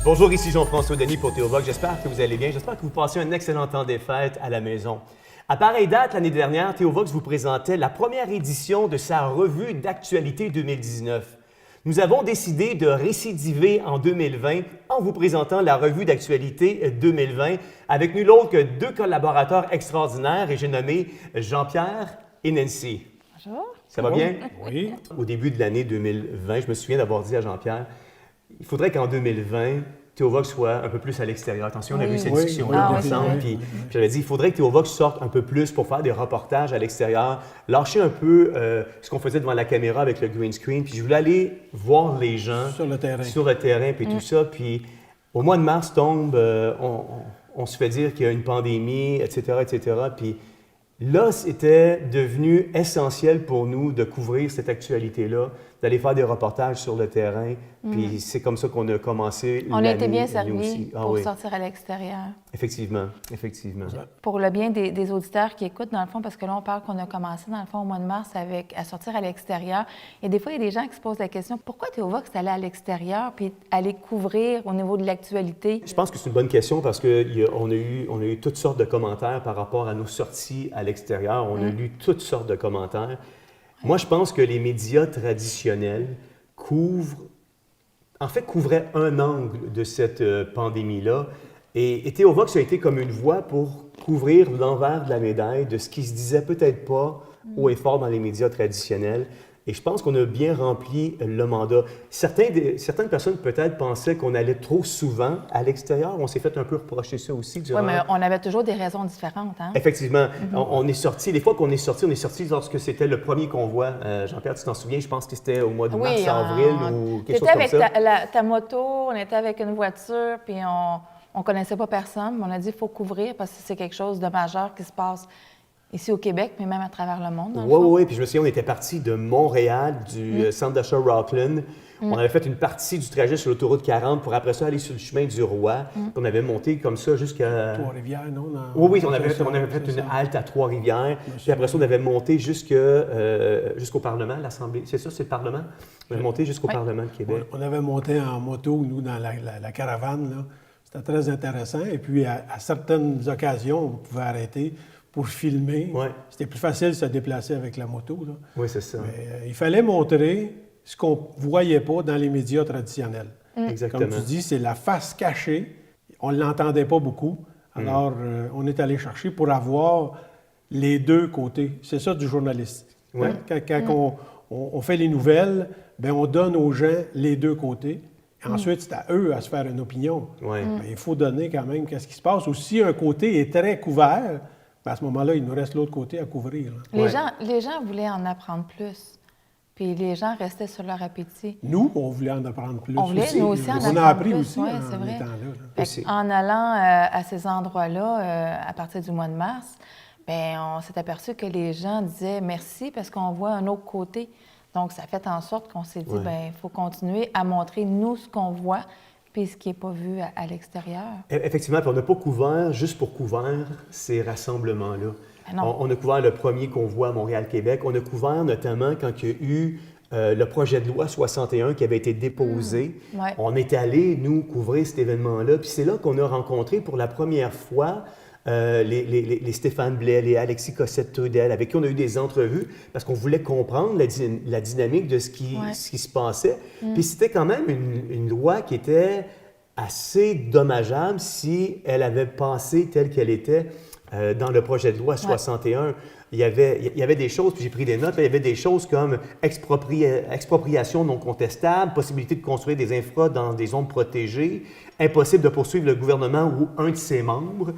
Bonjour, ici Jean-François Denis pour Théovox. J'espère que vous allez bien. J'espère que vous passez un excellent temps des fêtes à la maison. À pareille date, l'année dernière, Théovox vous présentait la première édition de sa revue d'actualité 2019. Nous avons décidé de récidiver en 2020 en vous présentant la revue d'actualité 2020 avec nul autre que deux collaborateurs extraordinaires et j'ai nommé Jean-Pierre et Nancy. Bonjour. Ça va bien? Oui. Au début de l'année 2020, je me souviens d'avoir dit à Jean-Pierre, il faudrait qu'en 2020, Théovox soit un peu plus à l'extérieur. Attention, on a eu cette discussion-là ensemble. Puis j'avais dit, il faudrait que Théovox sorte un peu plus pour faire des reportages à l'extérieur, lâcher un peu ce qu'on faisait devant la caméra avec le green screen. Puis je voulais aller voir les gens Sur le terrain, puis tout ça. Puis au mois de mars tombe, on se fait dire qu'il y a une pandémie, etc., etc. Puis là, c'était devenu essentiel pour nous de couvrir cette actualité-là, d'aller faire des reportages sur le terrain. Puis c'est comme ça qu'on a commencé. On a été bien servis pour sortir à l'extérieur. Effectivement, effectivement. Pour le bien des auditeurs qui écoutent, dans le fond, parce que là, on parle qu'on a commencé, dans le fond, au mois de mars à sortir à l'extérieur. Et des fois, il y a des gens qui se posent la question, pourquoi Théovox allait à l'extérieur puis aller couvrir au niveau de l'actualité? Je pense que c'est une bonne question parce qu'on a eu toutes sortes de commentaires par rapport à nos sorties à l'extérieur. On a lu toutes sortes de commentaires. Moi, je pense que les médias traditionnels couvraient un angle de cette pandémie-là. Et Théovox a été comme une voix pour couvrir l'envers de la médaille de ce qui se disait peut-être pas haut et fort dans les médias traditionnels. Et je pense qu'on a bien rempli le mandat. Certaines personnes peut-être pensaient qu'on allait trop souvent à l'extérieur. On s'est fait un peu reprocher ça aussi durant... Oui, mais on avait toujours des raisons différentes, hein? Effectivement. On est sorti, les fois qu'on est sorti lorsque c'était le premier convoi. Jean-Pierre, tu t'en souviens, je pense que c'était au mois de mars, avril ou quelque chose comme ça. Avec ta moto, on était avec une voiture, puis on connaissait pas personne, mais on a dit qu'il faut couvrir parce que c'est quelque chose de majeur qui se passe ici au Québec, mais même à travers le monde. Oui. Puis je me souviens, on était parti de Montréal, du centre d'achat Rockland. On avait fait une partie du trajet sur l'autoroute 40 pour après ça aller sur le chemin du Roi. Puis on avait monté comme ça jusqu'à... Trois-Rivières, non? Oui, on avait fait une halte à Trois-Rivières. Puis après ça, on avait monté jusqu'au Parlement, l'Assemblée. C'est ça, c'est le Parlement? On avait monté jusqu'au Parlement de Québec. On avait monté en moto, nous, dans la caravane, là. C'était très intéressant. Et puis, à certaines occasions, on pouvait arrêter pour filmer. Ouais. C'était plus facile de se déplacer avec la moto, là. Oui, c'est ça. Mais il fallait montrer ce qu'on ne voyait pas dans les médias traditionnels. Exactement. Comme tu dis, c'est la face cachée. On ne l'entendait pas beaucoup. Alors, on est allé chercher pour avoir les deux côtés. C'est ça du journaliste. Ouais. Quand on fait les nouvelles, bien, on donne aux gens les deux côtés. Ensuite, c'est à eux à se faire une opinion. Ouais. Mais il faut donner quand même qu'est-ce qui se passe. Ou si un côté est très couvert, bien, à ce moment-là, il nous reste l'autre côté à couvrir. Les gens voulaient en apprendre plus. Puis les gens restaient sur leur appétit. Nous, on voulait en apprendre plus. On voulait, nous aussi, en apprendre plus. On a appris aussi ouais, en c'est vrai. étant là. En allant à ces endroits-là, à partir du mois de mars, bien, on s'est aperçu que les gens disaient merci parce qu'on voit un autre côté. Donc, ça fait en sorte qu'on s'est dit, bien, il faut continuer à montrer, nous, ce qu'on voit, puis ce qui n'est pas vu à l'extérieur. Effectivement, puis on n'a pas couvert, juste pour couvrir, ces rassemblements-là. On a couvert le premier convoi à Montréal-Québec. On a couvert notamment quand il y a eu le projet de loi 61 qui avait été déposé. Ouais. On est allé, nous, couvrir cet événement-là. Puis c'est là qu'on a rencontré pour la première fois les Stéphane Blais, les Alexis Cossette-Trudel, avec qui on a eu des entrevues parce qu'on voulait comprendre la dynamique de ce qui se passait. Puis c'était quand même une loi qui était assez dommageable si elle avait passé telle qu'elle était dans le projet de loi 61. Il y avait des choses, puis j'ai pris des notes, là, il y avait des choses comme expropriation non contestable, possibilité de construire des infras dans des zones protégées, impossible de poursuivre le gouvernement ou un de ses membres.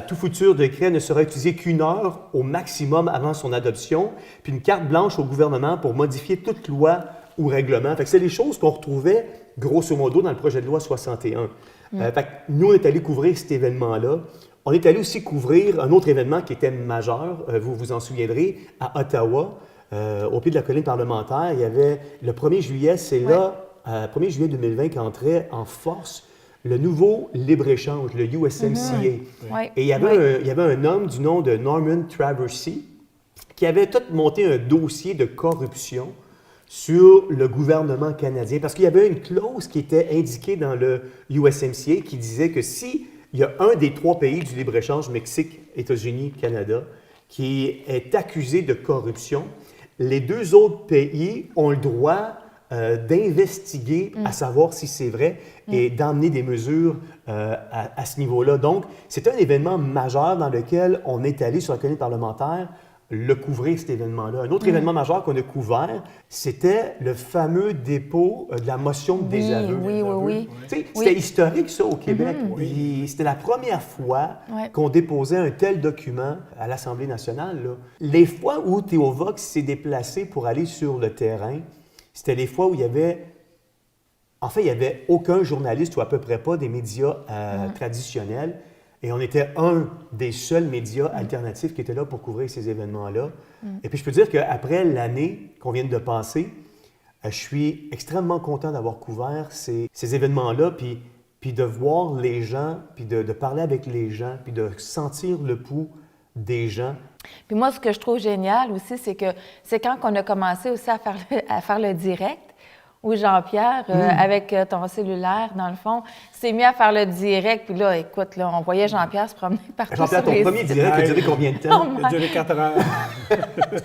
Tout futur décret ne sera utilisé qu'1 heure au maximum avant son adoption, puis une carte blanche au gouvernement pour modifier toute loi ou règlement. Fait que c'est les choses qu'on retrouvait grosso modo dans le projet de loi 61. Fait que nous, on est allé couvrir cet événement-là. On est allé aussi couvrir un autre événement qui était majeur, vous vous en souviendrez, à Ottawa, au pied de la colline parlementaire. Il y avait le 1er juillet, c'est là, 1er juillet 2020, qu'entrait en force le nouveau libre-échange, le USMCA. Et il y avait un homme du nom de Norman Traversy qui avait tout monté un dossier de corruption sur le gouvernement canadien, parce qu'il y avait une clause qui était indiquée dans le USMCA qui disait que si il y a un des 3 pays du libre-échange, Mexique, États-Unis, Canada, qui est accusé de corruption, les 2 autres pays ont le droit d'investiguer à savoir si c'est vrai et d'emmener des mesures à ce niveau-là. Donc, c'est un événement majeur dans lequel on est allé sur la colline parlementaire le couvrir, cet événement-là. Un autre événement majeur qu'on a couvert, c'était le fameux dépôt de la motion de désaveu. Oui. Tu sais, c'était historique, ça, au Québec. C'était la première fois qu'on déposait un tel document à l'Assemblée nationale, là. Les fois où Théovox s'est déplacé pour aller sur le terrain, c'était les fois où il y avait... En fait, il n'y avait aucun journaliste, ou à peu près pas, des médias traditionnels. Et on était un des seuls médias alternatifs qui était là pour couvrir ces événements-là. Et puis, je peux dire qu'après l'année qu'on vient de passer, je suis extrêmement content d'avoir couvert ces événements-là, puis de voir les gens, puis de parler avec les gens, puis de sentir le pouls des gens. Puis moi, ce que je trouve génial aussi, c'est que c'est quand on a commencé aussi à faire le direct, où Jean-Pierre, avec ton cellulaire, dans le fond, s'est mis à faire le direct. Puis là, écoute, là, on voyait Jean-Pierre se promener partout. Jean-Pierre, ton premier direct a duré combien de temps? Il a duré 4 heures.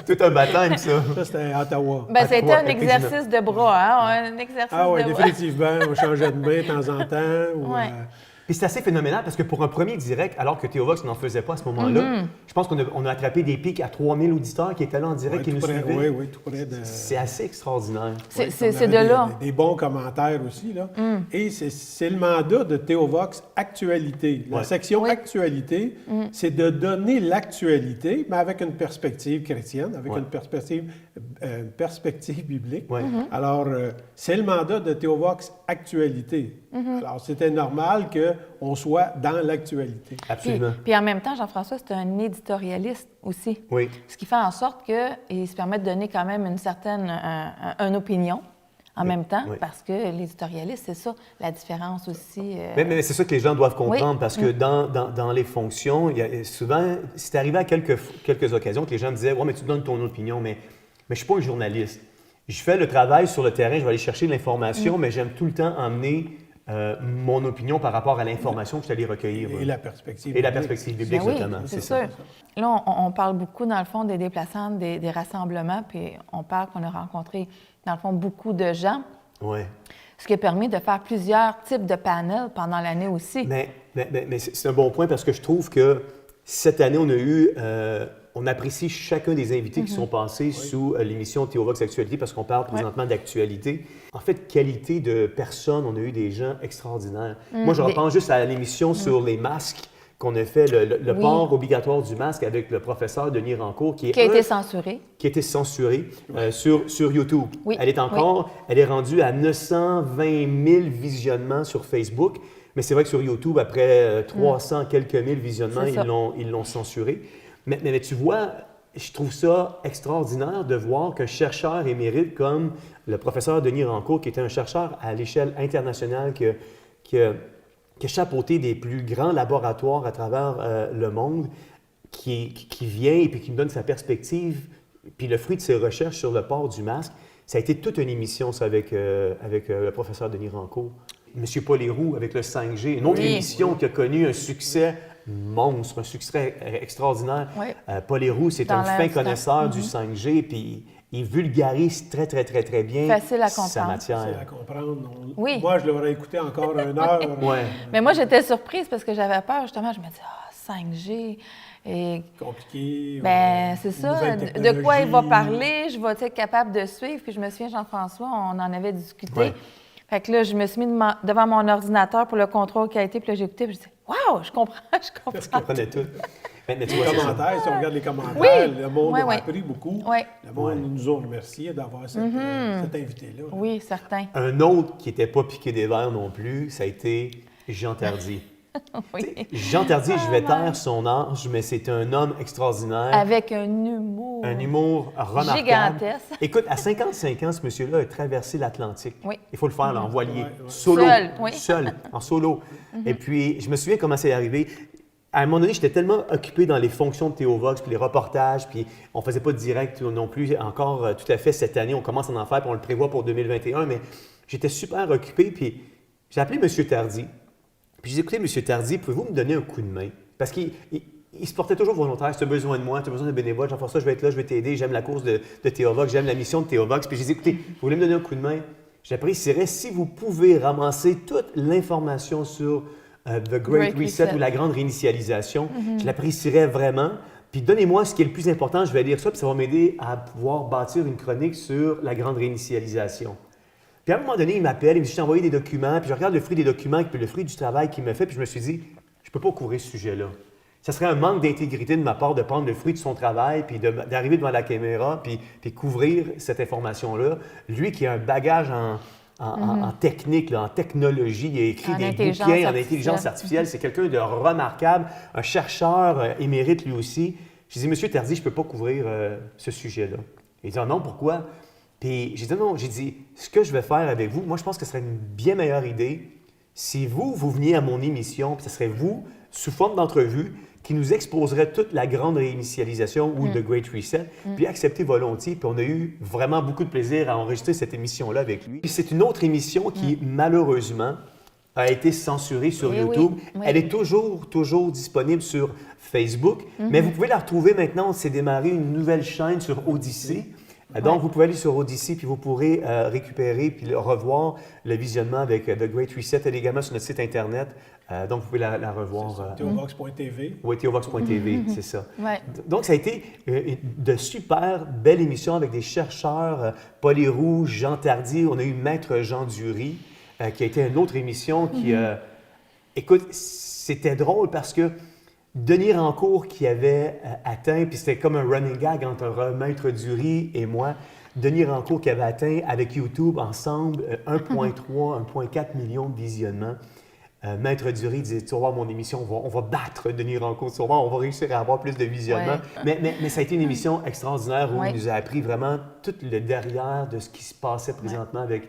Tout un baptême, ça. Ça, c'était à Ottawa. Bien, c'était un exercice de bras, hein? Un exercice Ah oui, de bras. définitivement. On changeait de main de temps en temps. Ou, Puis c'est assez phénoménal parce que pour un premier direct, alors que Théovox n'en faisait pas à ce moment-là, je pense qu'on a attrapé des pics à 3000 auditeurs qui étaient là en direct, qui nous suivaient. Oui, tout près de... C'est assez extraordinaire. C'est de là. Des bons commentaires aussi, là. Et c'est le mandat de Théovox Actualité. La section Actualité, c'est de donner l'actualité, mais avec une perspective chrétienne, avec une perspective biblique. Alors, c'est le mandat de Théovox Actualité. Alors, c'était normal qu'on soit dans l'actualité. Absolument. Puis en même temps, Jean-François, c'est un éditorialiste aussi. Oui. Ce qui fait en sorte qu'il se permet de donner quand même une certaine une opinion en même temps, parce que l'éditorialiste, c'est ça, la différence aussi. Mais c'est ça que les gens doivent comprendre, parce que dans les fonctions, il y a souvent, c'est arrivé à quelques occasions que les gens me disaient « Ouais, mais tu donnes ton opinion, mais je ne suis pas un journaliste. Je fais le travail sur le terrain, je vais aller chercher de l'information, mais j'aime tout le temps emmener mon opinion par rapport à l'information que je suis allé recueillir. Et la perspective. Et la perspective biblique, Ben oui, notamment. c'est sûr. Là, on parle beaucoup, dans le fond, des déplacements, des rassemblements, puis on parle qu'on a rencontré, dans le fond, beaucoup de gens. Oui. Ce qui a permis de faire plusieurs types de panels pendant l'année aussi. Mais c'est un bon point parce que je trouve que cette année, on a eu... on apprécie chacun des invités qui sont passés sous l'émission Théovox Actualité parce qu'on parle présentement d'actualité. En fait, qualité de personnes, on a eu des gens extraordinaires. Moi, je repense juste à l'émission sur les masques qu'on a fait, le port obligatoire du masque avec le professeur Denis Rancourt, qui a été censuré. Qui a été censuré sur YouTube. Oui. Elle est rendue à 920 000 visionnements sur Facebook. Mais c'est vrai que sur YouTube, après 300 quelques mille visionnements, ils l'ont censuré. Mais tu vois, je trouve ça extraordinaire de voir qu'un chercheur émérite comme le professeur Denis Rancourt, qui était un chercheur à l'échelle internationale, qui a chapeauté des plus grands laboratoires à travers le monde, qui vient et puis qui me donne sa perspective, puis le fruit de ses recherches sur le port du masque. Ça a été toute une émission, ça, avec le professeur Denis Rancourt. M. Paul Héroux avec le 5G, une autre émission qui a connu un succès monstre, un succès extraordinaire. Oui. Paul Héroux, c'est un fin connaisseur du 5G, puis il vulgarise très, très, très, très bien sa matière. Facile à comprendre. Oui. Moi, je l'aurais écouté encore 1 heure. Mais moi, j'étais surprise parce que j'avais peur, justement. Je me disais, 5G... Et, compliqué. Bien, c'est ça. De quoi il va parler, je vais être capable de suivre. Puis je me souviens, Jean-François, on en avait discuté. Oui. Fait que là, je me suis mis devant mon ordinateur pour le contrôle qualité, puis là, j'ai écouté, puis je disais, waouh, je comprends. Je comprenais tout. Mais tu vois, les commentaires, si on regarde les commentaires, le monde a appris beaucoup. Le monde nous a remercié d'avoir cet invité-là. Oui, certain. Un autre qui n'était pas piqué des verres non plus, ça a été Jean Tardy. Jean Tardy, je vais taire son âge, mais c'est un homme extraordinaire. Avec un humour. Un humour remarquable. Gigantesque. Écoute, à 55 ans, ce monsieur-là a traversé l'Atlantique. Oui. Il faut le faire là, en voilier. Solo. Seul, en solo. Et puis, je me souviens comment c'est arrivé. à un moment donné, j'étais tellement occupé dans les fonctions de Théovox, puis les reportages, puis on ne faisait pas de direct non plus encore tout à fait cette année. On commence à en faire, puis on le prévoit pour 2021, mais j'étais super occupé, puis j'ai appelé M. Tardy. Puis j'ai dit, écoutez, M. Tardy, pouvez-vous me donner un coup de main? Parce qu'il se portait toujours volontaire. Si tu as besoin de moi, tu as besoin de bénévoles, Jean-François, je vais être là, je vais t'aider, j'aime la course de Théovox, j'aime la mission de Théovox. Puis j'ai dit, écoutez, vous voulez me donner un coup de main? J'apprécierais si vous pouvez ramasser toute l'information sur The Great Reset ou la grande réinitialisation. Je l'apprécierais vraiment. Puis donnez-moi ce qui est le plus important, je vais lire ça, puis ça va m'aider à pouvoir bâtir une chronique sur la grande réinitialisation. Puis à un moment donné, il m'appelle, il me dit, je t'ai envoyé des documents, puis je regarde le fruit des documents, puis le fruit du travail qu'il me fait, puis je me suis dit, je ne peux pas couvrir ce sujet-là. Ça serait un manque d'intégrité de ma part de prendre le fruit de son travail, puis d'arriver devant la caméra, puis couvrir cette information-là. Lui qui a un bagage en technique, là, en technologie, il a écrit des bouquins en intelligence artificielle, c'est quelqu'un de remarquable, un chercheur émérite lui aussi. Je dis, Monsieur Tardy, je ne peux pas couvrir ce sujet-là. Il dit, non, pourquoi? Puis j'ai dit, non, j'ai dit, ce que je vais faire avec vous, moi je pense que ce serait une bien meilleure idée si vous veniez à mon émission, puis ce serait vous, sous forme d'entrevue, qui nous exposerait toute la grande réinitialisation ou The Great Reset, puis acceptez volontiers. Puis on a eu vraiment beaucoup de plaisir à enregistrer cette émission-là avec lui. Puis c'est une autre émission qui, malheureusement, a été censurée sur YouTube. Elle est toujours disponible sur Facebook, mais vous pouvez la retrouver maintenant. On s'est démarré une nouvelle chaîne sur Odyssey. Donc, vous pouvez aller sur Odyssey, puis vous pourrez récupérer puis revoir le visionnement avec The Great Reset. Elle est également sur notre site Internet. Donc, vous pouvez la revoir. Théovox.tv. Oui, Théovox.tv, c'est ça. Ouais. Donc, ça a été de super belles émissions avec des chercheurs, Paul Héroux, Jean Tardy. On a eu Maître Jean Dury, qui a été une autre émission qui... écoute, c'était drôle parce que Denis Rancourt qui avait atteint, puis c'était comme un running gag entre Maître Dury et moi, Denis Rancourt qui avait atteint avec YouTube ensemble 1,3, 1,4 million de visionnements. Maître Dury disait, tu vas voir mon émission, on va battre Denis Rancourt, tu vas voir, on va réussir à avoir plus de visionnements. Ouais. Mais ça a été une émission extraordinaire où il nous a appris vraiment tout le derrière de ce qui se passait présentement avec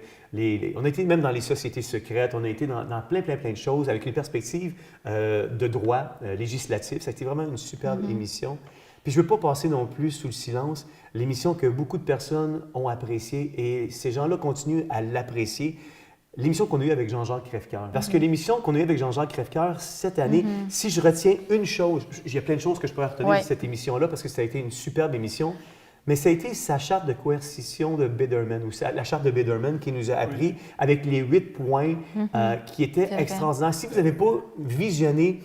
on a été même dans les sociétés secrètes, on a été dans plein de choses avec une perspective de droit législatif. Ça a été vraiment une superbe émission. Puis je ne veux pas passer non plus sous le silence l'émission que beaucoup de personnes ont appréciée et ces gens-là continuent à l'apprécier. L'émission qu'on a eue avec Jean-Jacques Crèvecoeur. Parce que l'émission qu'on a eue avec Jean-Jacques Crèvecoeur cette année, si je retiens une chose, il y a plein de choses que je pourrais retenir de cette émission-là parce que ça a été une superbe émission, mais ça a été sa charte de coercition de Biderman, ou la charte de Biderman qui nous a appris avec les 8 points qui étaient extraordinaires. Si vous n'avez pas visionné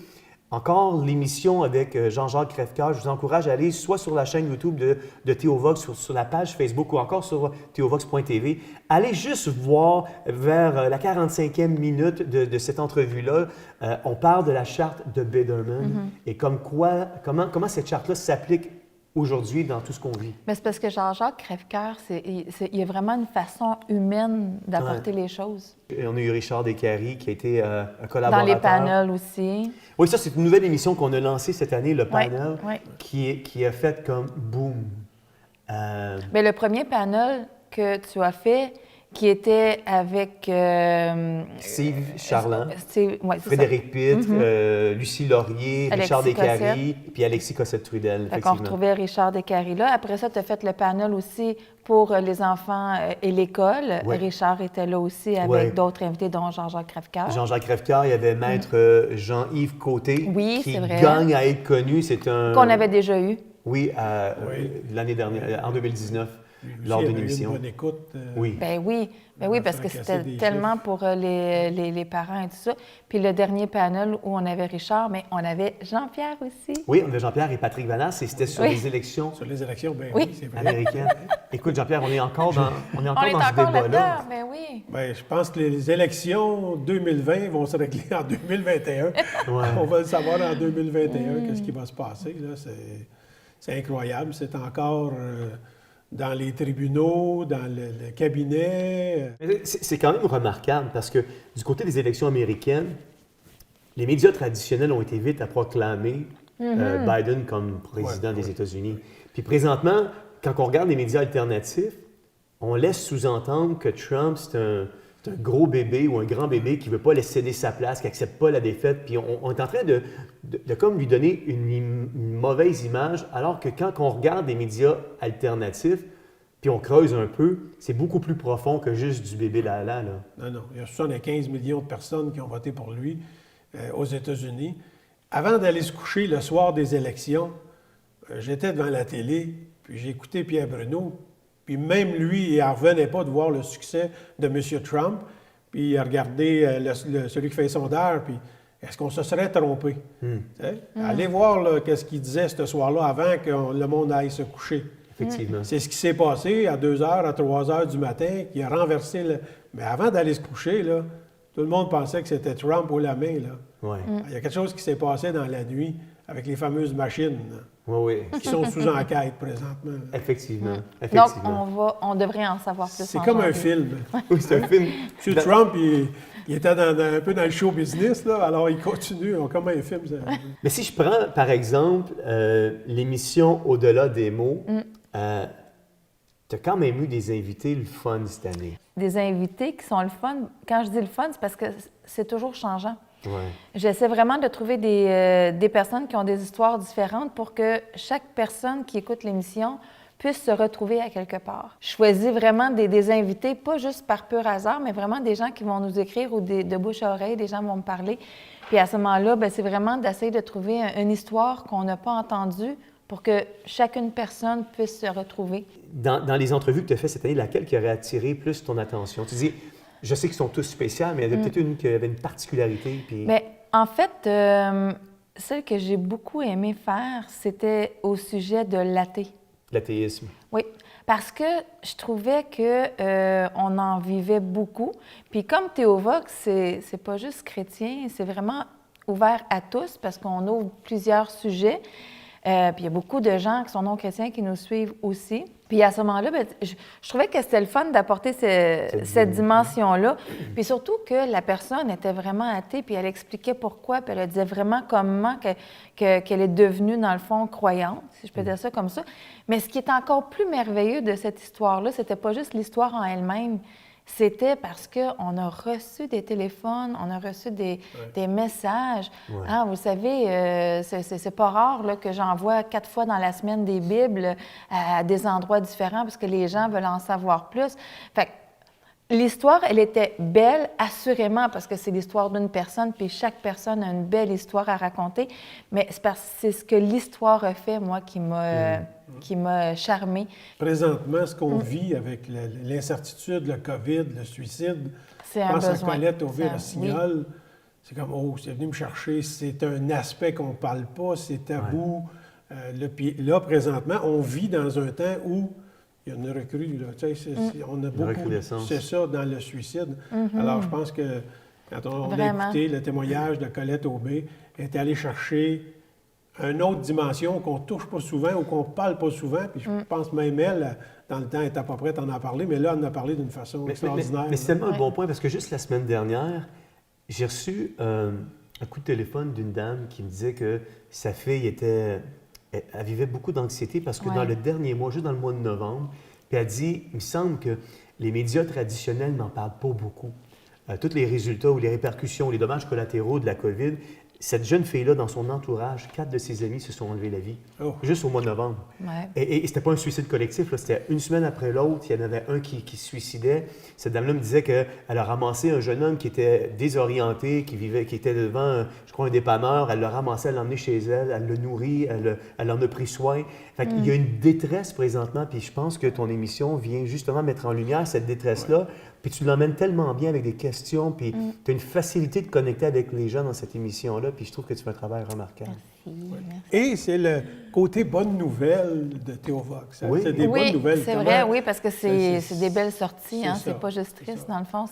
encore l'émission avec Jean-Jacques Crèvecoeur, je vous encourage à aller soit sur la chaîne YouTube de Théovox, sur la page Facebook ou encore sur théovox.tv. Allez juste voir vers la 45e minute de cette entrevue-là. On parle de la charte de Biderman et comment cette charte-là s'applique aujourd'hui dans tout ce qu'on vit. Mais c'est parce que Jean-Jacques Crèvecoeur, il y a vraiment une façon humaine d'apporter les choses. Et on a eu Richard Descaries qui a été un collaborateur. Dans les panels aussi. Oui, ça, c'est une nouvelle émission qu'on a lancée cette année, le panel, qui a fait comme boom. Mais le premier panel que tu as fait, qui était avec... Steve Charland, Frédéric Pitt, Lucie Laurier, Richard Descaries, puis Alexis Cossette-Trudel. On retrouvait Richard Descaries là. Après ça, tu as fait le panel aussi pour les enfants et l'école. Ouais. Richard était là aussi avec d'autres invités, dont Jean-Jacques Crèvecoeur. Jean-Jacques Crèvecoeur, il y avait Maître Jean-Yves Côté, qui gagne à être connu. C'est un... Qu'on avait déjà eu. Oui, l'année dernière, en 2019. Lors d'une émission. Une bonne écoute. Oui. Ben oui, parce que c'était tellement pour les parents et tout ça. Puis le dernier panel où on avait Richard, mais on avait Jean-Pierre aussi. Oui, on avait Jean-Pierre et Patrick Vanasse et c'était sur les élections. Sur les élections, bien oui, c'est vrai. Américaines. Écoute, Jean-Pierre, on est encore dans ce débat-là. Mais oui. Bien, je pense que les élections 2020 vont se régler en 2021. On va le savoir en 2021, qu'est-ce qui va se passer. Là. C'est incroyable. C'est encore... dans les tribunaux, dans le cabinet. C'est quand même remarquable parce que du côté des élections américaines, les médias traditionnels ont été vite à proclamer Biden comme président des États-Unis. Puis présentement, quand on regarde les médias alternatifs, on laisse sous-entendre que Trump, c'est un gros bébé ou un grand bébé qui ne veut pas laisser céder sa place, qui n'accepte pas la défaite. Puis on est en train de comme lui donner une mauvaise image, alors que quand on regarde des médias alternatifs, puis on creuse un peu, c'est beaucoup plus profond que juste du bébé Lala. Là. Non. Il y a 75 millions de personnes qui ont voté pour lui aux États-Unis. Avant d'aller se coucher le soir des élections, j'étais devant la télé, puis j'ai écouté Pierre Bruno, puis même lui, il n'en revenait pas de voir le succès de M. Trump, puis il a regardé celui qui fait les sondages, puis est-ce qu'on se serait trompé? Allez voir qu'est-ce qu'il disait ce soir-là avant que le monde aille se coucher. Effectivement. C'est ce qui s'est passé à 2 heures, à 3 heures du matin, qui a renversé le... Mais avant d'aller se coucher, là, tout le monde pensait que c'était Trump au la main. Là. Ouais. Il y a quelque chose qui s'est passé dans la nuit avec les fameuses machines qui sont sous enquête présentement. Effectivement. Donc, on devrait en savoir plus. C'est comme un film. Oui, c'est un film. M. Trump, il était un peu dans le show business, là, alors il continue comme un film. Mais si je prends, par exemple, l'émission Au-delà des mots, tu as quand même eu des invités le fun cette année. Des invités qui sont le fun. Quand je dis le fun, c'est parce que c'est toujours changeant. Ouais. J'essaie vraiment de trouver des personnes qui ont des histoires différentes pour que chaque personne qui écoute l'émission puisse se retrouver à quelque part. Je choisis vraiment des invités, pas juste par pur hasard, mais vraiment des gens qui vont nous écrire ou de bouche à oreille, des gens vont me parler. Puis à ce moment-là, c'est vraiment d'essayer de trouver une histoire qu'on n'a pas entendue pour que chacune personne puisse se retrouver. Dans les entrevues que tu as faites cette année, laquelle qui aurait attiré plus ton attention? Tu dis, je sais qu'ils sont tous spéciaux, mais il y en a peut-être une qui avait une particularité. Puis... Bien, en fait, celle que j'ai beaucoup aimé faire, c'était au sujet de l'athée. L'athéisme. Oui, parce que je trouvais qu'on en vivait beaucoup. Puis comme Théovox, c'est pas juste chrétien, c'est vraiment ouvert à tous parce qu'on ouvre plusieurs sujets. Puis il y a beaucoup de gens qui sont non-chrétiens qui nous suivent aussi. Puis à ce moment-là, je trouvais que c'était le fun d'apporter cette dimension-là. Puis surtout que la personne était vraiment athée, puis elle expliquait pourquoi, puis elle disait vraiment comment qu'elle est devenue, dans le fond, croyante, si je peux dire ça comme ça. Mais ce qui est encore plus merveilleux de cette histoire-là, c'était pas juste l'histoire en elle-même, c'était parce qu'on a reçu des téléphones, on a reçu des messages. Ouais. Hein, vous savez, c'est pas rare là, que j'envoie 4 fois dans la semaine des Bibles à des endroits différents parce que les gens veulent en savoir plus. Fait que l'histoire, elle était belle, assurément, parce que c'est l'histoire d'une personne, puis chaque personne a une belle histoire à raconter. Mais c'est ce que l'histoire a fait, moi, qui m'a charmée. Présentement, ce qu'on vit avec l'incertitude, le COVID, le suicide, c'est un besoin. Je pense à Colette Auville-Rossignol, oui. C'est comme, oh, c'est venu me chercher, c'est un aspect qu'on ne parle pas, c'est tabou. Puis là, présentement, on vit dans un temps où il y a une recrue, là. On a beaucoup, c'est ça, dans le suicide. Alors, je pense que quand on a écouté le témoignage de Colette Aubé, elle est allée chercher une autre dimension qu'on ne touche pas souvent ou qu'on ne parle pas souvent. Puis je pense même elle, dans le temps, elle n'était pas prête à en parler, mais là, elle en a parlé d'une façon extraordinaire. Mais c'est tellement un bon point, parce que juste la semaine dernière, j'ai reçu un coup de téléphone d'une dame qui me disait que sa fille elle vivait beaucoup d'anxiété parce que dans le dernier mois, juste dans le mois de novembre, puis elle dit, il me semble que les médias traditionnels n'en parlent pas beaucoup. Tous les résultats ou les répercussions, les dommages collatéraux de la COVID, cette jeune fille-là, dans son entourage, 4 de ses amis se sont enlevés la vie, juste au mois de novembre. Ouais. Et c'était pas un suicide collectif, là, c'était une semaine après l'autre, il y en avait un qui se suicidait. Cette dame-là me disait qu'elle a ramassé un jeune homme qui était désorienté, qui était devant, je crois, un dépanneur. Elle l'a ramassé, elle l'a emmené chez elle, elle l'a nourri, elle en a pris soin. Fait qu'il y a une détresse présentement, puis je pense que ton émission vient justement mettre en lumière cette détresse-là. Puis tu l'emmènes tellement bien avec des questions, puis tu as une facilité de connecter avec les gens dans cette émission-là, puis je trouve que tu fais un travail remarquable. Merci. Et c'est le côté bonne nouvelle de Théovox. Oui. C'est des bonnes nouvelles. C'est vrai, oui, parce que c'est des belles sorties. C'est pas juste triste, dans le fond.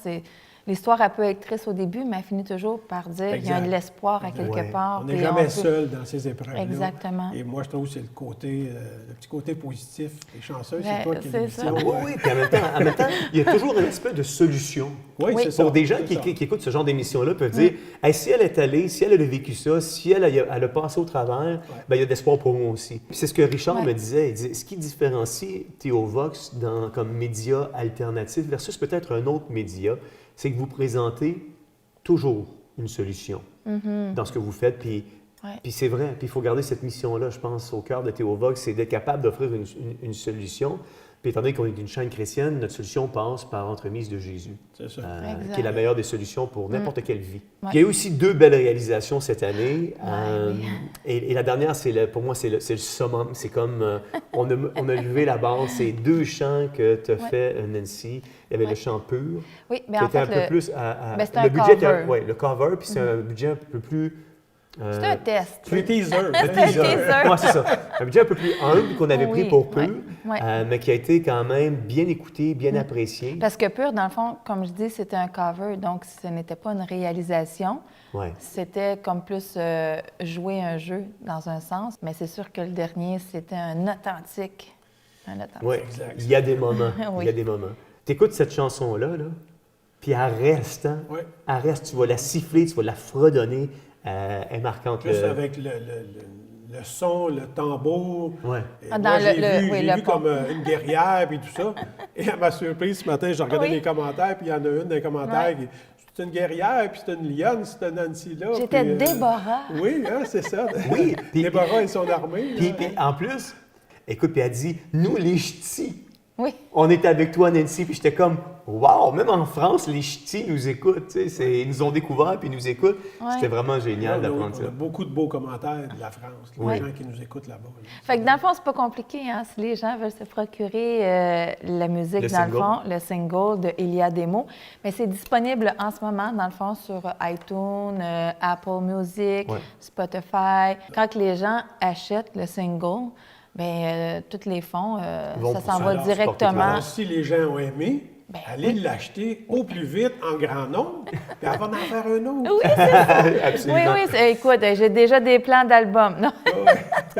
L'histoire, elle peut être triste au début, mais elle finit toujours par dire qu'il y a de l'espoir à quelque part. On n'est jamais seul dans ces épreuves-là. Exactement. Et moi, je trouve que c'est le petit côté positif. Les chanceux, c'est toi qui l'émission. Oui, puis en même temps, il y a toujours un aspect de solution. Oui, c'est ça. Pour des gens qui écoutent ce genre d'émission-là, peuvent dire, hey, si elle est allée, si elle a vécu ça, si elle a passé au travers, il y a de l'espoir pour moi aussi. C'est ce que Richard me disait. Il disait, ce qui différencie Théovox comme média alternatif versus peut-être un autre média, c'est que vous présentez toujours une solution dans ce que vous faites. Puis c'est vrai, puis il faut garder cette mission-là, je pense, au cœur de Théovox, c'est d'être capable d'offrir une solution. Puis étant donné qu'on est une chaîne chrétienne, notre solution passe par entremise de Jésus, C'est ça. qui est la meilleure des solutions pour n'importe quelle vie. Ouais. Il y a eu aussi 2 belles réalisations cette année. Oui. Et la dernière, pour moi, c'est le summum. C'est comme, on a levé la barre. C'est 2 chants que tu as fait, Nancy. Il y avait le chant pur, Oui, mais qui en était fait, un peu plus c'était le un budget cover. Oui, le cover, puis c'est un budget un peu plus... C'était un test. Le teaser. C'était un teaser. Ouais, c'est ça. Un budget un peu plus humble qu'on avait pris pour peu, ouais. mais qui a été quand même bien écouté, bien apprécié. Parce que Pur, dans le fond, comme je dis, c'était un cover, donc ce n'était pas une réalisation. Ouais. C'était comme plus jouer un jeu dans un sens, mais c'est sûr que le dernier, c'était un authentique. Oui, Exact. il y a des moments. Oui. Il y a des moments. Tu écoutes cette chanson-là, là, puis elle reste, hein? Oui. Elle reste, tu vas la siffler, tu vas la fredonner. Elle est marquante. Plus avec le son, le tambour. Ouais. Et Ah, moi, dans j'ai le- oui, le vu pont. comme une guerrière et tout ça. Et à ma surprise, ce matin, j'ai regardé Oui. les commentaires, puis il y en a une des commentaires qui c'est une guerrière, puis c'est une lionne, c'est une Nancy là. J'étais puis, Déborah. Oui, hein, c'est ça. Oui, puis- Déborah et son armée. Puis, là. puis, en plus, écoute, puis elle dit, nous les ch'tis, Oui. on est avec toi, Nancy. Puis j'étais comme, wow, même en France, les ch'tis nous écoutent. Tu sais, ils nous ont découvert puis ils nous écoutent. Ouais. C'était vraiment Là, génial on d'apprendre a ça. beaucoup de beaux commentaires de la France, les Oui. gens qui nous écoutent là-bas. là. Fait que dans le fond, c'est pas compliqué, hein? Si les gens veulent se procurer la musique, Le dans single. le fond, le single de Il y a des mots, mais c'est disponible en ce moment, dans le fond, sur iTunes, Apple Music, Ouais. Spotify. Quand que les gens achètent le single, bien, tous les fonds, Ils vont ça pour s'en ça. va Alors, directement. Alors, si les gens ont aimé, Ben, allez oui. l'acheter au plus vite, en grand nombre, puis avant d'en faire un autre. Oui, c'est ça. Oui, Absolument. oui. Écoute, j'ai déjà des plans d'album. Non?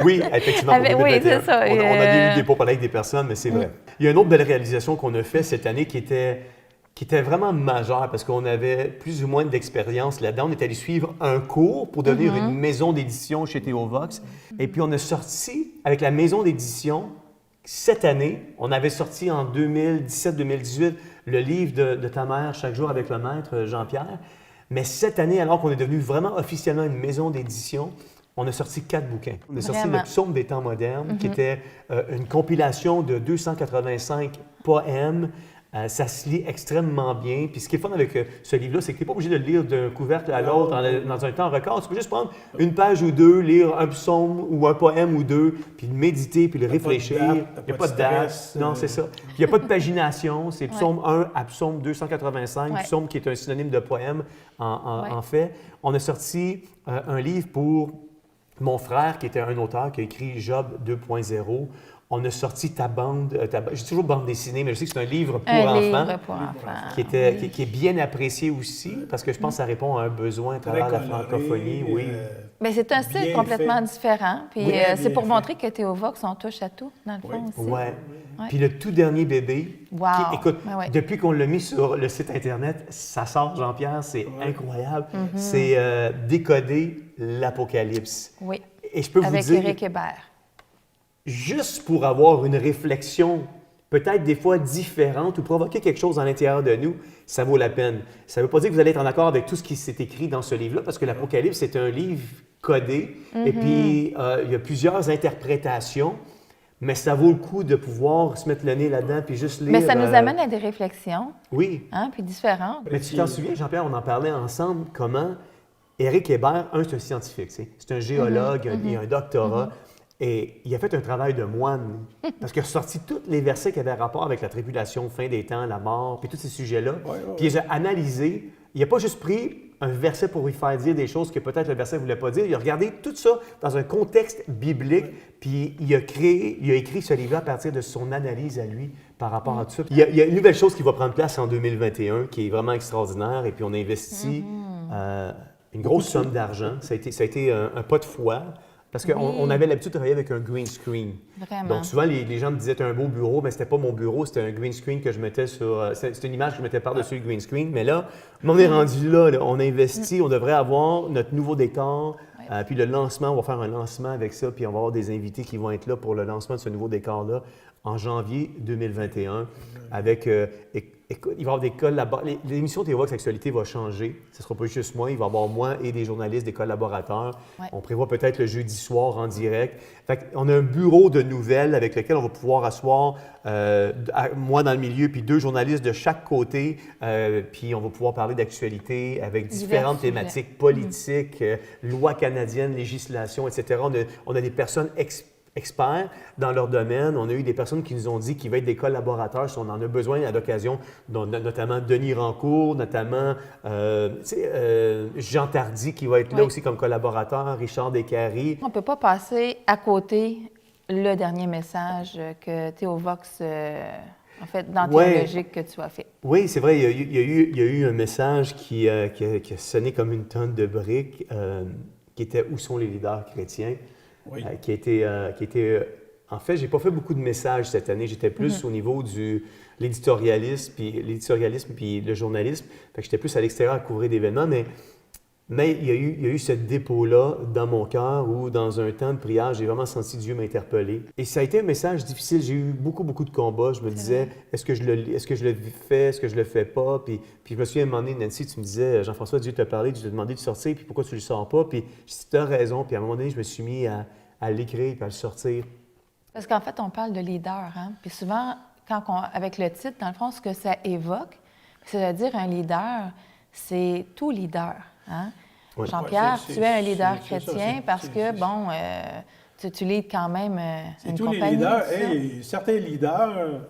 Oui, effectivement. pour Avec- oui, 2021. c'est ça. On a eu des pourparlers avec des personnes, mais c'est vrai. Il y a une autre belle réalisation qu'on a faite cette année qui était vraiment majeure parce qu'on avait plus ou moins d'expérience là-dedans. On est allé suivre un cours pour devenir une maison d'édition chez Théovox. Et puis, on a sorti, avec la maison d'édition, cette année, on avait sorti en 2017-2018 le livre de ta mère, Chaque jour avec le maître, Jean-Pierre. Mais cette année, alors qu'on est devenu vraiment officiellement une maison d'édition, on a sorti 4 bouquins. On a sorti Vraiment. le Psaume des temps modernes, qui était une compilation de 285 poèmes. Ça se lit extrêmement bien. Puis ce qui est fun avec ce livre-là, c'est que tu n'es pas obligé de le lire d'un couvercle à l'autre dans un temps record. Tu peux juste prendre une page ou deux, lire un psaume ou un poème ou deux, puis le méditer, puis le réfléchir. pas de date, Il n'y a pas pas de de date. stress, Non, c'est ça. Puis il n'y a pas de pagination. C'est psaume 1 à psaume 285, Ouais. psaume qui est un synonyme de poème Ouais. en fait. On a sorti un livre pour mon frère, qui était un auteur qui a écrit Job 2.0. On a sorti ta bande, j'ai toujours bande dessinée, mais je sais que c'est un livre pour Un enfants. livre pour enfants. Qui est bien apprécié aussi, parce que je pense que ça répond à un besoin à travers la Très coloré, francophonie. Oui. Mais c'est un style bien complètement fait. différent. Puis Oui, c'est bien pour fait. montrer que Théovox, on touche à tout, dans le fond aussi. Ouais. Ouais. Puis le tout dernier bébé, Wow. écoute, Ouais, ouais. depuis qu'on l'a mis sur le site Internet, ça sort, Jean-Pierre, c'est incroyable. Mm-hmm. C'est décoder l'Apocalypse. Oui. Et je peux Avec vous dire, Éric Hébert. juste pour avoir une réflexion peut-être des fois différente ou provoquer quelque chose à l'intérieur de nous, ça vaut la peine. Ça ne veut pas dire que vous allez être en accord avec tout ce qui s'est écrit dans ce livre-là, parce que l'Apocalypse, c'est un livre codé, et puis il y a plusieurs interprétations, mais ça vaut le coup de pouvoir se mettre le nez là-dedans puis juste lire. Mais ça nous amène à des réflexions, Oui. hein, puis différentes. Mais tu t'en souviens, Jean-Pierre, on en parlait ensemble, comment Éric Hébert, c'est un scientifique, c'est un géologue, il a un doctorat, et il a fait un travail de moine, parce qu'il a sorti tous les versets qui avaient rapport avec la tribulation, fin des temps, la mort, puis tous ces sujets-là, puis il les a analysés. Il n'a pas juste pris un verset pour lui faire dire des choses que peut-être le verset ne voulait pas dire. Il a regardé tout ça dans un contexte biblique, puis il a écrit ce livre à partir de son analyse à lui par rapport à tout ça. Il y a une nouvelle chose qui va prendre place en 2021 qui est vraiment extraordinaire, et puis on a investi une grosse somme d'argent. Ça a été un pas de foi. Parce qu'on on avait l'habitude de travailler avec un green screen. Vraiment. Donc souvent, les gens me disaient « tu as un beau bureau », mais c'était pas mon bureau, c'était un green screen que je mettais sur... C'était une image que je mettais par-dessus le green screen. Mais là, on est rendu là, on a investi, on devrait avoir notre nouveau décor Puis le lancement, on va faire un lancement avec ça, puis on va avoir des invités qui vont être là pour le lancement de ce nouveau décor-là en janvier 2021 avec... écoute, il va y avoir des collaborateurs. L'émission TVOX Actualité va changer. Ce ne sera pas juste moi. Il va y avoir moi et des journalistes, des collaborateurs. Ouais. On prévoit peut-être le jeudi soir en direct. Fait on a un bureau de nouvelles avec lequel on va pouvoir asseoir moi dans le milieu, puis 2 journalistes de chaque côté. Puis on va pouvoir parler d'actualité avec différentes thématiques politiques, lois canadiennes, législation, etc. On a des personnes experts dans leur domaine. On a eu des personnes qui nous ont dit qu'ils va être des collaborateurs si on en a besoin à l'occasion, notamment Denis Rancourt, notamment Jean Tardy qui va être là aussi comme collaborateur, Richard Descaries. On ne peut pas passer à côté le dernier message que TVOX, en fait, d'anthologique que tu as fait. Oui, c'est vrai. Il y a eu un message qui a sonné comme une tonne de briques, qui était « Où sont les leaders chrétiens ?» Oui. Qui était en fait, j'ai pas fait beaucoup de messages cette année. J'étais plus au niveau de l'éditorialisme puis le journalisme. Fait que j'étais plus à l'extérieur à couvrir d'événements, mais il y a eu ce dépôt-là dans mon cœur où, dans un temps de prière, j'ai vraiment senti Dieu m'interpeller. Et ça a été un message difficile. J'ai eu beaucoup de combats. Je me disais, est-ce que je le fais, est-ce que je le fais pas? Puis je me souviens, à un moment donné, Nancy, tu me disais, Jean-François, Dieu t'a parlé, Dieu t'a demandé de sortir, puis pourquoi tu le sors pas? Puis je dis, tu as raison. Puis à un moment donné, je me suis mis à l'écrire puis à le sortir. Parce qu'en fait, on parle de leader, hein? Puis souvent, avec le titre, dans le fond, ce que ça évoque, c'est-à-dire un leader, c'est tout leader, hein? Ouais. Jean-Pierre, tu es un leader chrétien ça, parce que, bon, tu leads quand même une tous compagnie. Les leaders, certains leaders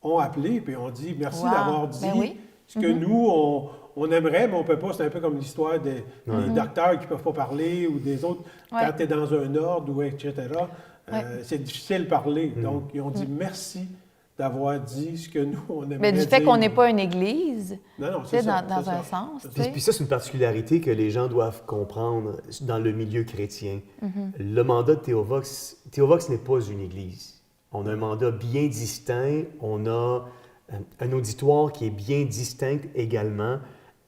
ont appelé et ont dit merci d'avoir dit ce que nous, on aimerait, mais on ne peut pas. C'est un peu comme l'histoire des docteurs qui ne peuvent pas parler ou des autres. Quand tu es dans un ordre, ou etc., c'est difficile de parler. Donc, ils ont dit merci d'avoir dit ce que nous, on aimerait Mais du fait dire. qu'on n'est pas une église, c'est ça, dans un sens. Puis ça, c'est une particularité que les gens doivent comprendre dans le milieu chrétien. Le mandat de TVOX n'est pas une église. On a un mandat bien distinct, on a un auditoire qui est bien distinct également,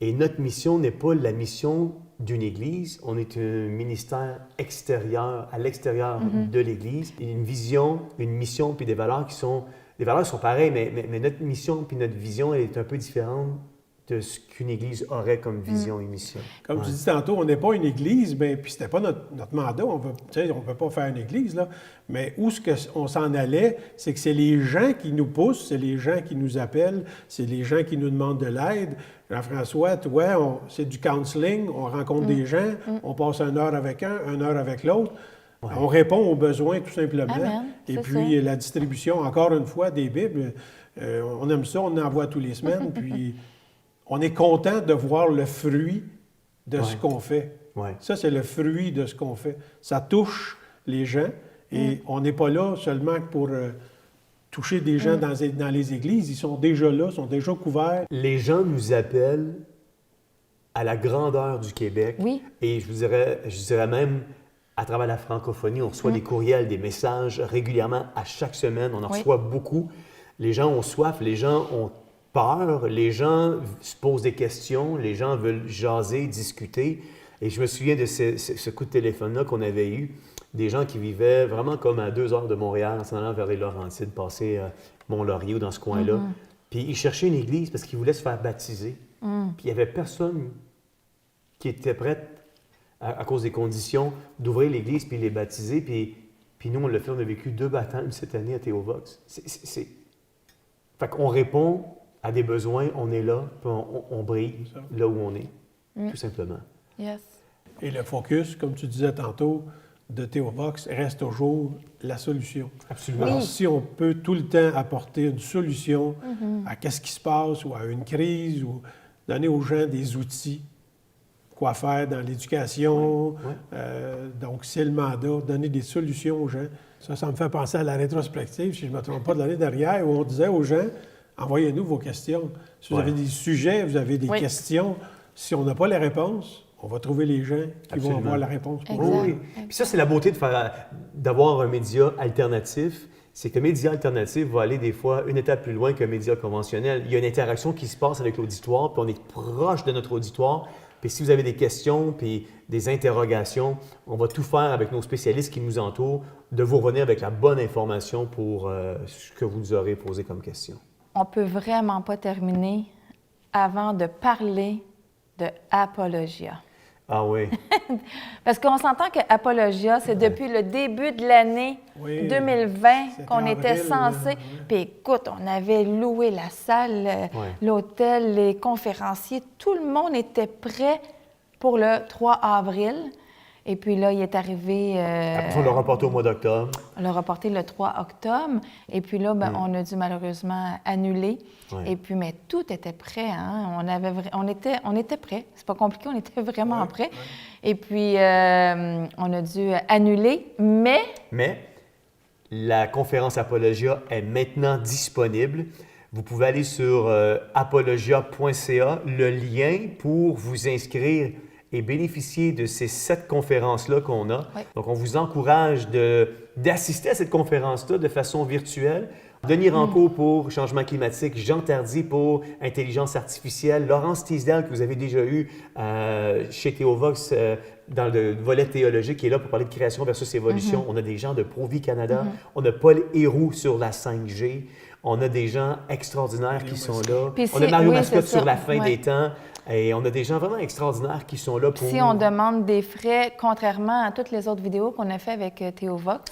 et notre mission n'est pas la mission d'une église, on est un ministère extérieur, à l'extérieur de l'église, une vision, une mission, puis des valeurs qui sont... Les valeurs sont pareilles, mais notre mission puis notre vision elle est un peu différente de ce qu'une Église aurait comme vision et mission. Comme tu dis tantôt, on n'est pas une Église, puis c'était pas notre mandat. On ne peut pas faire une Église, là. Mais où on s'en allait, c'est que c'est les gens qui nous poussent, c'est les gens qui nous appellent, c'est les gens qui nous demandent de l'aide. Jean-François, toi, c'est du counseling, on rencontre des gens, on passe 1 heure avec un, 1 heure avec l'autre. Ouais. On répond aux besoins tout simplement. Amen, et puis la distribution, encore une fois, des Bibles, on aime ça, on en envoie tous les semaines, puis on est content de voir le fruit de ce qu'on fait. Ouais. Ça, c'est le fruit de ce qu'on fait. Ça touche les gens et on n'est pas là seulement pour toucher des gens dans les églises. Ils sont déjà là, sont déjà couverts. Les gens nous appellent à la grandeur du Québec. Oui. Et je dirais même... À travers la francophonie, on reçoit des courriels, des messages régulièrement à chaque semaine. On en reçoit beaucoup. Les gens ont soif, les gens ont peur, les gens se posent des questions, les gens veulent jaser, discuter. Et je me souviens de ce coup de téléphone-là qu'on avait eu, des gens qui vivaient vraiment comme à 2 heures de Montréal, en s'en allant vers les Laurentides, passer Mont-Laurier ou dans ce coin-là. Puis ils cherchaient une église parce qu'ils voulaient se faire baptiser. Puis il n'y avait personne qui était prêt à cause des conditions, d'ouvrir l'Église puis les baptiser. Puis nous, on l'a fait, on a vécu 2 baptêmes cette année à TVOX. Fait qu'on répond à des besoins, on est là, puis on brille là où on est, tout simplement. Yes. Et le focus, comme tu disais tantôt, de TVOX reste toujours la solution. Absolument. Alors, si on peut tout le temps apporter une solution à qu'est-ce qui se passe ou à une crise ou donner aux gens des outils, quoi faire dans l'éducation. Donc, c'est le mandat, donner des solutions aux gens. Ça me fait penser à la rétrospective, si je ne me trompe pas, de l'année dernière, où on disait aux gens, envoyez-nous vos questions. Si vous avez des sujets, vous avez des questions, si on n'a pas les réponses, on va trouver les gens qui vont avoir la réponse pour nous. Oui. Puis ça, c'est la beauté d'avoir un média alternatif. C'est que le média alternatif va aller des fois une étape plus loin qu'un média conventionnel. Il y a une interaction qui se passe avec l'auditoire, puis on est proche de notre auditoire, Puis si vous avez des questions puis des interrogations, on va tout faire avec nos spécialistes qui nous entourent de vous revenir avec la bonne information pour ce que vous nous aurez posé comme question. On peut vraiment pas terminer avant de parler de Apologia. Ah oui. Parce qu'on s'entend que Apologia, c'est depuis le début de l'année 2020 qu'on était censé. Puis écoute, on avait loué la salle, l'hôtel, les conférenciers, tout le monde était prêt pour le 3 avril. Et puis là, il est arrivé... Après, on l'a reporté au mois d'octobre. On l'a reporté le 3 octobre. Et puis là, on a dû malheureusement annuler. Ouais. Et puis, mais tout était prêt. Hein? On était prêts. C'est pas compliqué, on était vraiment prêts. Et puis, on a dû annuler, mais... Mais la conférence Apologia est maintenant disponible. Vous pouvez aller sur apologia.ca, le lien pour vous inscrire et bénéficier de ces 7 conférences-là qu'on a. Oui. Donc, on vous encourage d'assister à cette conférence-là de façon virtuelle. Denis Rancourt pour changement climatique, Jean Tardy pour intelligence artificielle, Laurence Teasdale que vous avez déjà eu chez Théovox dans le volet théologique qui est là pour parler de création versus évolution. On a des gens de ProVie Canada. On a Paul Héroux sur la 5G. On a des gens extraordinaires qui sont là. Puis on a Mario Mascotte c'est ça. sur la fin des temps. Et on a des gens vraiment extraordinaires qui sont là pour... Si on demande des frais, contrairement à toutes les autres vidéos qu'on a fait avec Théovox,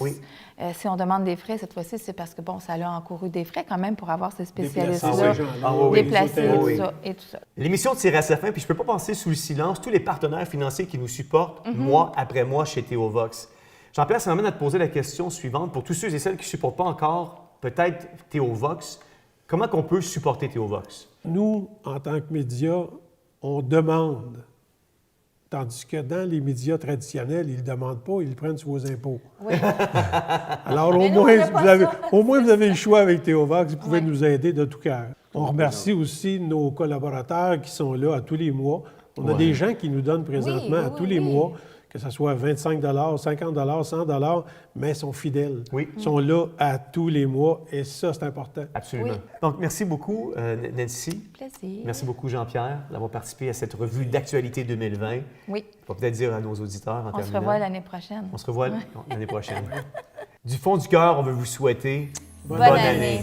si on demande des frais, cette fois-ci, c'est parce que, bon, ça a encouru des frais quand même pour avoir ces spécialistes-là, déplacés et tout ça. L'émission tire à sa fin, puis je ne peux pas passer sous le silence tous les partenaires financiers qui nous supportent mois après mois chez Théovox. Jean-Pierre, ça m'amène à te poser la question suivante. Pour tous ceux et celles qui ne supportent pas encore peut-être Théovox, comment qu'on peut supporter Théovox? Nous, en tant que médias, on demande, tandis que dans les médias traditionnels, ils ne demandent pas, ils le prennent sur vos impôts. Oui. Alors, Mais nous, on fait pas ça. au moins, vous avez le choix avec Théovox, vous pouvez nous aider de tout cœur. On remercie aussi nos collaborateurs qui sont là à tous les mois. On a des gens qui nous donnent présentement à tous les mois, que ce soit 25 50 100 mais ils sont fidèles. Oui. Ils sont là à tous les mois et ça, c'est important. Absolument. Oui. Donc, merci beaucoup, Nancy. Plaisir. Merci beaucoup, Jean-Pierre, d'avoir participé à cette revue d'actualité 2020. Oui. On va peut-être dire à nos auditeurs en On se terminant. revoit l'année prochaine. On se revoit l'année prochaine. Du fond du cœur, on veut vous souhaiter Bonne année.